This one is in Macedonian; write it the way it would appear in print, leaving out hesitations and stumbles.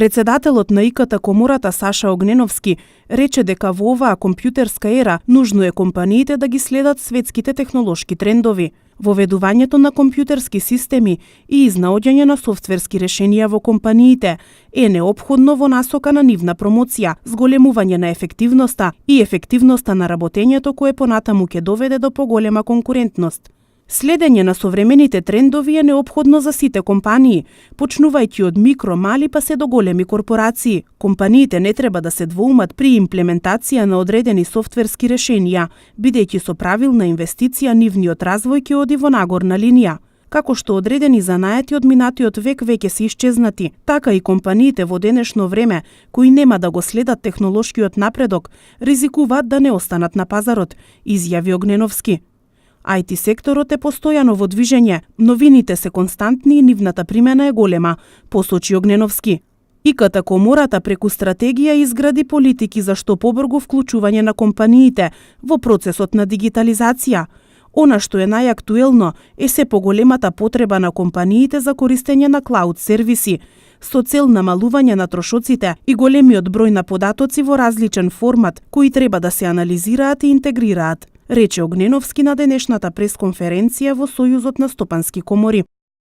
Председателот на ИКТ комората Саша Огненовски рече дека во оваа компјутерска ера нужно е компаниите да ги следат светските технолошки трендови. Воведувањето на компјутерски системи и изнаоѓање на софтверски решенија во компаниите е неопходно во насока на нивна промоција, зголемување на ефективноста и ефективноста на работењето кое понатаму ќе доведе до поголема конкурентност. Следење на современите трендови е неопходно за сите компании, почнувајќи од микро, мали па се до големи корпорации. Компаниите не треба да се двоумат при имплементација на одредени софтверски решенија, бидејќи со правилна инвестиција нивниот развој ќе оди во нагорна линија. Како што одредени занаети од минатиот век веќе се исчезнати, така и компаниите во денешно време, кои нема да го следат технолошкиот напредок, ризикуваат да не останат на пазарот, изјави Огненовски. IT секторот е постојано во движење, новините се константни и нивната примена е голема, посочи Огненовски. ИКТ комората преку стратегија изгради политики за што побрзо вклучување на компаниите во процесот на дигитализација. Она што е најактуелно е се поголемата потреба на компаниите за користење на клауд сервиси, со цел намалување на трошоците и големиот број на податоци во различен формат, кои треба да се анализираат и интегрираат, рече Огненовски на денешната пресконференција во Сојузот на стопански комори.